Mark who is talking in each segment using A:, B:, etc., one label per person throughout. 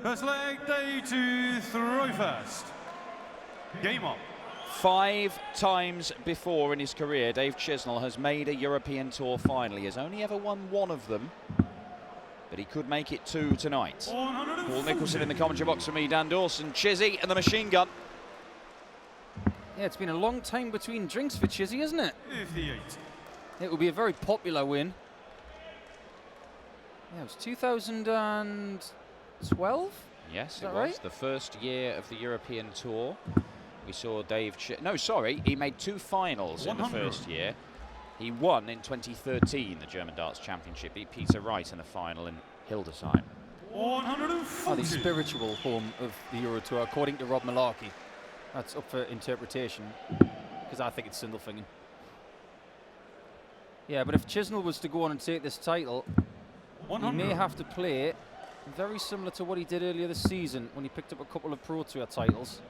A: First leg, day 2, throw first. Game on.
B: 5 times before in his career, Dave Chisnall has made a European Tour final. He has only ever won 1 of them, but he could make it 2 tonight. Paul Nicholson in the commentary box for me, Dan Dawson, Chizzy and the machine gun.
C: Yeah, it's been a long time between drinks for Chizzy, isn't it?
A: 58.
C: It will be a very popular win. Yeah, it was 2012?
B: Yes, it was.
C: Right?
B: The first year of the European Tour. We saw Dave... No, sorry, he made 2 finals
A: 100.
B: in the first year. He won in 2013 the German Darts Championship, beat Peter Wright in the final in Hildesheim.
A: 140.
C: The spiritual home of the Euro Tour, according to Rob Malarkey. That's up for interpretation, because I think it's Sindelfingen. Yeah, but if Chisnall was to go on and take this title,
A: 100.
C: he may have to play very similar to what he did earlier this season when he picked up a couple of Pro Tour titles.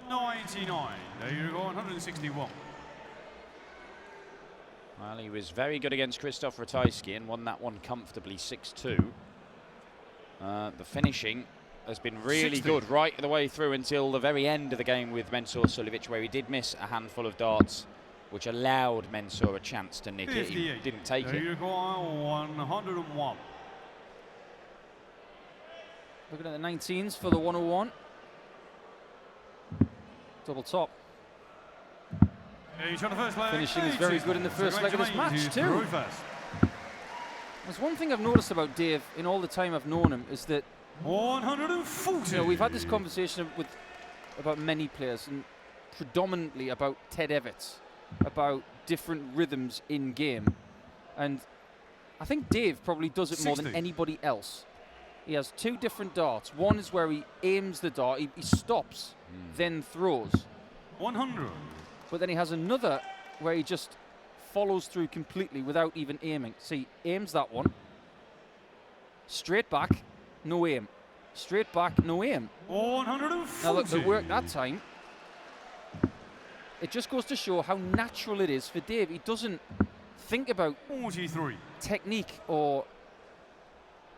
A: 99. There you go, 161.
B: Well, he was very good against Krzysztof Ratajski and won that one comfortably 6-2. The finishing has been really
A: 60.
B: good right the way through until the very end of the game with Mensur Suljovic, where he did miss a handful of darts, which allowed Mensur a chance to nick it. He didn't take
A: there
B: it.
A: You go, 101.
C: Looking at the 19s for the 101. Double top. Finishing is very good in the first leg of this match too. There's one thing I've noticed about Dave in all the time I've known him is that
A: 140.
C: You know, we've had this conversation about many players, and predominantly about Ted Everts, about different rhythms in game. And I think Dave probably does it more than anybody else. He has 2 different darts. One is where he aims the dart, he stops, then throws.
A: 100.
C: But then he has another where he just follows through completely without even aiming. See, aims that one. Straight back, no aim. Straight back, no aim.
A: 140.
C: Now look, the work that time, it just goes to show how natural it is for Dave. He doesn't think about
A: 43.
C: technique or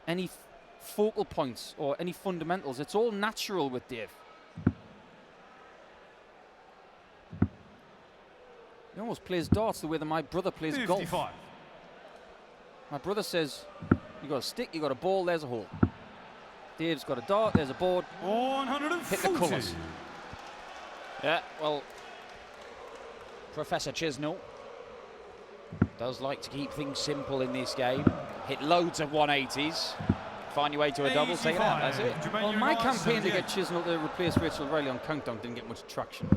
C: any focal points or any fundamentals. It's all natural with Dave. He almost plays darts the way that my brother plays
A: 55.
C: golf. My brother says, you got a stick, you got a ball, there's a hole. Dave's got a dart, there's a board.
A: 140.
C: Hit the colours.
B: Yeah, well, Professor Chisnall does like to keep things simple in this game. Hit loads of 180s. Find your way to a double, take it out, that's it.
C: Well, my campaign to get Chisnall to replace Rachel Riley on Countdown didn't get much traction.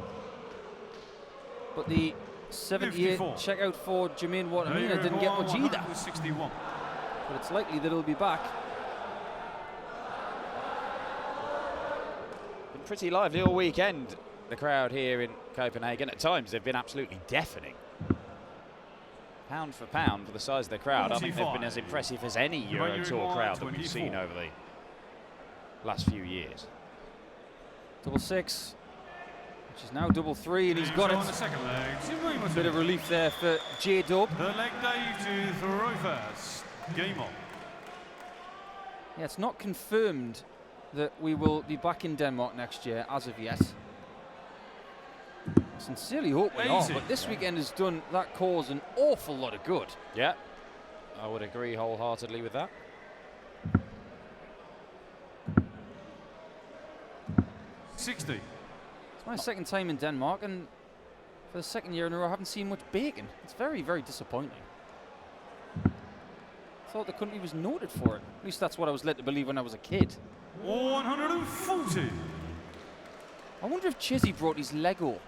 C: But the 78 checkout for Jermaine Wattimena didn't get much either.
A: 61.
C: But it's likely that he'll be back.
B: Been pretty lively all weekend, the crowd here in Copenhagen. At times they've been absolutely deafening. Pound for pound, for the size of the crowd, I think they've been as impressive as any Euro Tour crowd that we've seen over the last few years.
C: Double 6. Which is now double 3, and he's got it. A bit of relief there for J-Dub.
A: The leg Dave to throw first. Game on.
C: Yeah, it's not confirmed that we will be back in Denmark next year as of yet. Sincerely hope we are, but this weekend has done that cause an awful lot of good.
B: Yeah, I would agree wholeheartedly with that.
A: 60.
C: It's my second time in Denmark, and for the second year in a row I haven't seen much bacon. It's very, very disappointing. I thought the country was noted for it. At least that's what I was led to believe when I was a kid.
A: 140.
C: I wonder if Chizzy brought his Lego.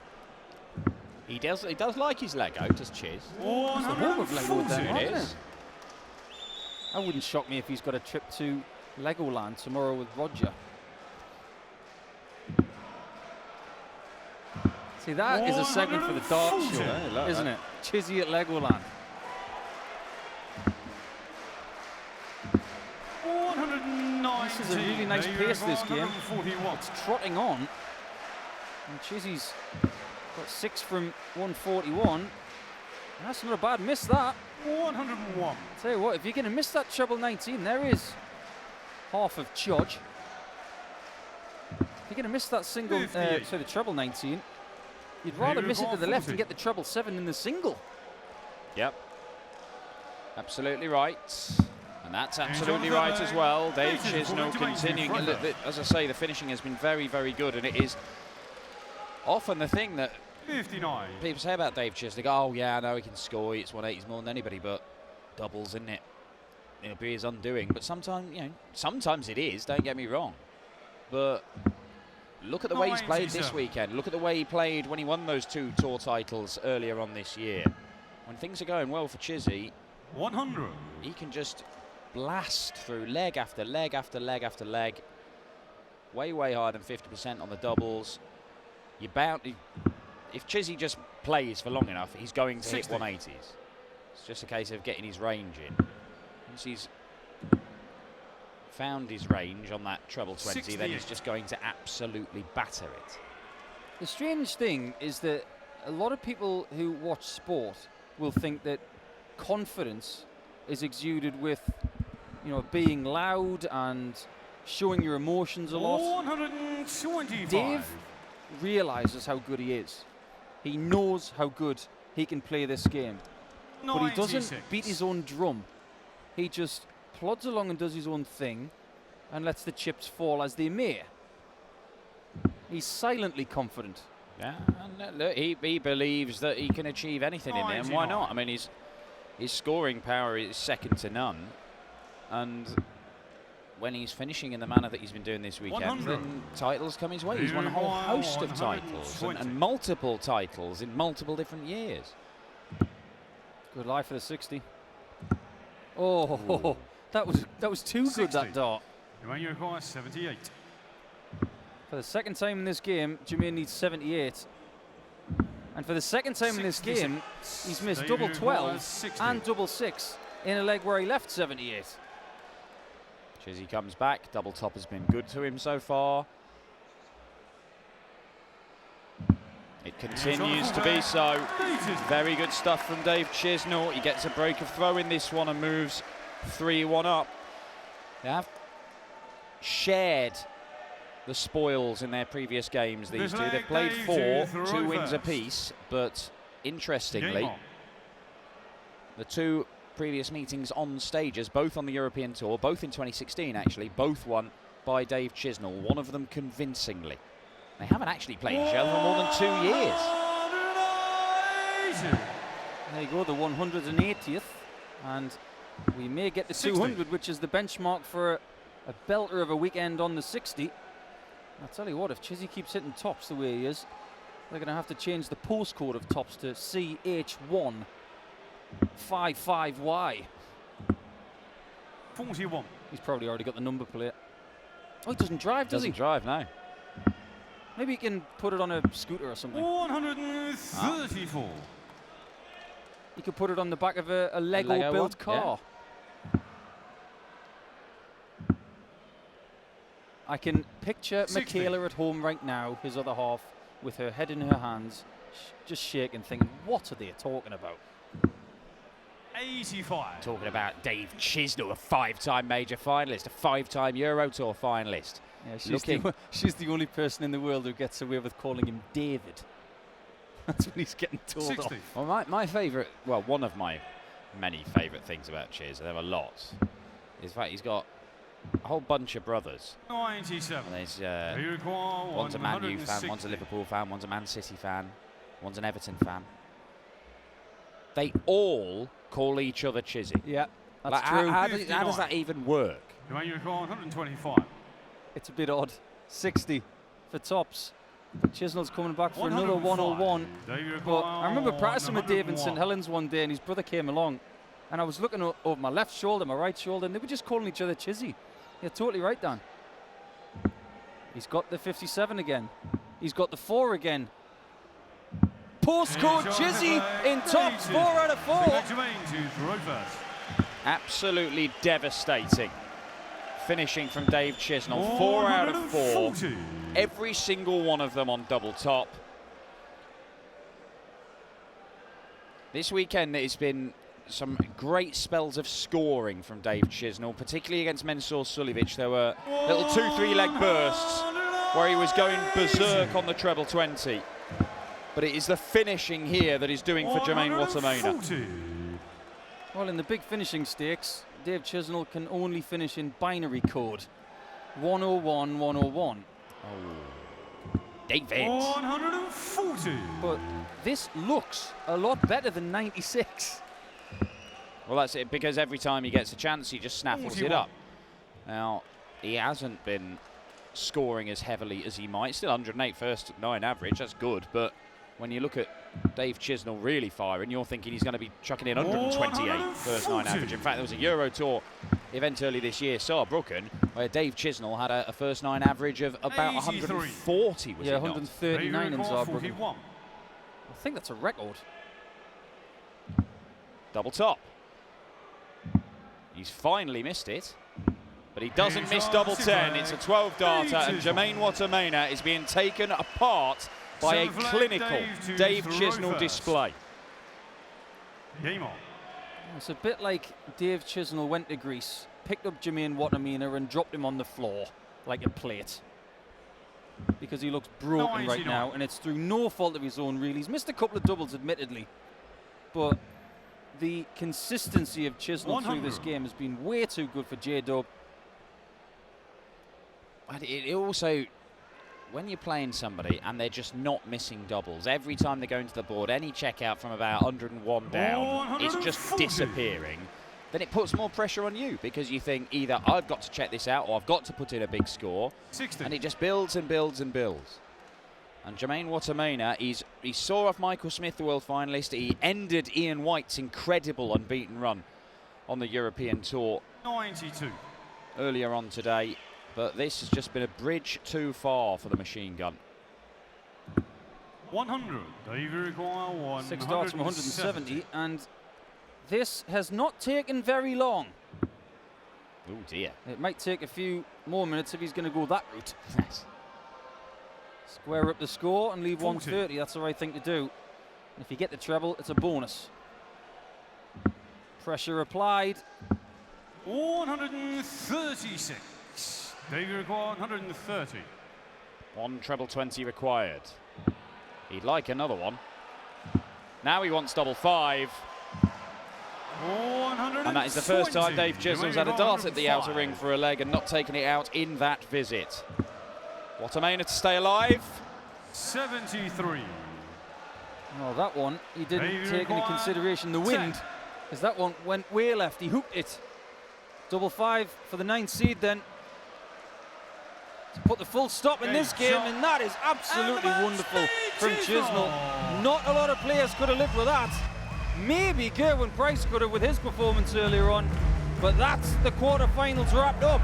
B: He does like his Lego, does Chiz.
C: It's the home of Lego Denmark,
B: It
C: isn't
B: is.
C: it? That wouldn't shock me if he's got a trip to Legoland tomorrow with Roger. See, that is a segment for the dart show, isn't it? Chizzy at Legoland.
A: 190.
C: This is a really nice pace, this game. It's trotting on. And Chizzy's got 6 from 141. That's not a bad miss, that.
A: 101.
C: Tell you what, if you're going to miss that treble 19, there is half of Chodge. If you're going to miss that single, sorry, the treble 19, you'd rather miss it to the left and get the treble 7 in the single.
B: Yep. Absolutely right. And that's absolutely right as well. Dave Chisnall continuing. As I say, the finishing has been very, very good, and it is often the thing that
A: 59.
B: people say about Dave Chisnall. They go, oh yeah, I know he can score. It's 180s more than anybody, but doubles, isn't it? It'll be his undoing. But sometimes, you know, sometimes it is. Don't get me wrong. But look at the way he's played this weekend. Look at the way he played when he won those 2 tour titles earlier on this year. When things are going well for Chizzy,
A: 100.
B: he can just blast through leg after leg after leg after leg. Way, way higher than 50% on the doubles. You're bound. If Chizzy just plays for long enough, he's going to
A: 60.
B: hit 180s. It's just a case of getting his range in. Once he's found his range on that treble 20,
A: 68.
B: then he's just going to absolutely batter it.
C: The strange thing is that a lot of people who watch sport will think that confidence is exuded with, you know, being loud and showing your emotions a lot.
A: 125.
C: Dave realizes how good he is. He knows how good he can play this game. But he doesn't
A: 96.
C: beat his own drum. He just plods along and does his own thing and lets the chips fall as they may. He's silently confident.
B: Yeah, and look, he believes that he can achieve anything in there, and why not? I mean, his scoring power is second to none, and when he's finishing in the manner that he's been doing this weekend,
A: 100.
B: then titles come his way. He's won a whole host of titles, and multiple titles in multiple different years.
C: Good lie for the 60. Oh, that was too
A: 60.
C: good, that dart.
A: You require 78.
C: For the second time in this game, Jermaine needs 78. And for the second time in this game, he's missed double 12 and double 6 in a leg where he left 78.
B: Chizzy comes back. Double top has been good to him so far. It continues to be so. Very good stuff from Dave Chisnall. He gets a break of throw in this one and moves 3-1 up. They have shared the spoils in their previous games, these two. They've played 4, 2 wins apiece, but interestingly, the 2 previous meetings on stages, both on the European Tour, both in 2016 actually, both won by Dave Chisnall, one of them convincingly. They haven't actually played each other for more than 2 years.
C: There you go, the 180th, and we may get to 200, which is the benchmark for a belter of a weekend on the 60. I'll tell you what, if Chizzy keeps hitting tops the way he is, they're going to have to change the postcode of tops to CH155Y.
A: 41.
C: He's probably already got the number plate. Oh, he doesn't drive, does he?
B: Doesn't drive, no.
C: Maybe he can put it on a scooter or something.
A: 134.
C: He could put it on the back of a Lego-built car.
B: Yeah.
C: I can picture
A: 60.
C: Michaela at home right now, his other half, with her head in her hands, just shaking, thinking, what are they talking about?
A: 85.
B: Talking about Dave Chisnall, a 5-time major finalist, a 5-time Euro Tour finalist.
C: Yeah, she's the only person in the world who gets away with calling him David. That's what he's getting told
A: 60.
C: off.
B: Well, my favourite, well, one of my many favourite things about Chiz, there are lots, is that he's got a whole bunch of brothers.
A: 97.
B: And there's one's a Man U fan, one's a Liverpool fan, one's a Man City fan, one's an Everton fan. They all call each other Chizzy.
C: Yeah, that's
B: like,
C: true.
B: How does that even work?
A: You require 125.
C: It's a bit odd. 60 for tops. But Chisnall's coming back for another 101. But I remember practicing with Dave in St Helens one day, and his brother came along, and I was looking over my left shoulder, my right shoulder, and they were just calling each other Chizzy. You're totally right, Dan. He's got the 57 again. He's got the 4 again. Postcode Chizzy in tops, 4 out of 4.
A: Jermaine to throw first.
B: Absolutely devastating finishing from Dave Chisnall. 4 out of 4. Every single one of them on double top. This weekend it's been some great spells of scoring from Dave Chisnall, particularly against Mensur Suljovic. There were little 2-3 leg bursts where he was going berserk on the treble 20. But it is the finishing here that is doing for Jermaine Wattimena.
C: Well, in the big finishing stakes, Dave Chisnall can only finish in binary code. 101, 101.
B: Oh, David.
A: 140.
C: But this looks a lot better than 96.
B: Well, that's it, because every time he gets a chance, he just snaffles
A: 41.
B: it up. Now, he hasn't been scoring as heavily as he might. Still 108 first 9 average, that's good, but when you look at Dave Chisnall really firing, you're thinking he's going to be chucking in 128 first 9 average. In fact, there was a Euro Tour event early this year, Saarbrücken, where Dave Chisnall had a first 9 average of about 140, was
C: yeah,
B: it not?
C: 139 in Saarbrücken. I think that's a record.
B: Double top. He's finally missed it, but he doesn't miss double 10. It's a 12 darter, and Jermaine Wattimena is being taken apart by a clinical Dave Chisnall display.
A: Game on.
C: It's a bit like Dave Chisnall went to Greece, picked up Jermaine Wattimena and dropped him on the floor like a plate. Because he looks broken right now, and it's through no fault of his own, really. He's missed a couple of doubles, admittedly, but the consistency of Chisnall through this game has been way too good for J-Dub.
B: And it also, when you're playing somebody and they're just not missing doubles, every time they go into the board, any check out from about 101 down, it's just disappearing, then it puts more pressure on you, because you think either I've got to check this out or I've got to put in a big score,
A: 60.
B: and it just builds and builds and builds. And Jermaine Wattimena, he saw off Michael Smith, the world finalist. He ended Ian White's incredible unbeaten run on the European Tour
A: 92.
B: earlier on today. But this has just been a bridge too far for the machine gun.
A: 100. David require 1.
C: 6 darts from 170, and this has not taken very long.
B: Oh dear.
C: It might take a few more minutes if he's going to go that route.
B: Yes.
C: Square up the score and leave
A: 40.
C: 130. That's the right thing to do. And if you get the treble, it's a bonus. Pressure applied.
A: 136. David require 130.
B: 1 treble 20 required. He'd like another one. Now he wants double 5. And that is the first time Dave Chisnall's had a dart at the outer ring for a leg and not taken it out in that visit. Wattimena to stay alive.
A: 73.
C: Oh, that one, he didn't take into consideration the wind, because that one went way left. He hooked it. Double 5 for the 9th seed then. To put the full stop in this game, and that is absolutely wonderful from Chisnall. Not a lot of players could have lived with that. Maybe Gerwin Price could have with his performance earlier on, but that's the quarterfinals wrapped up.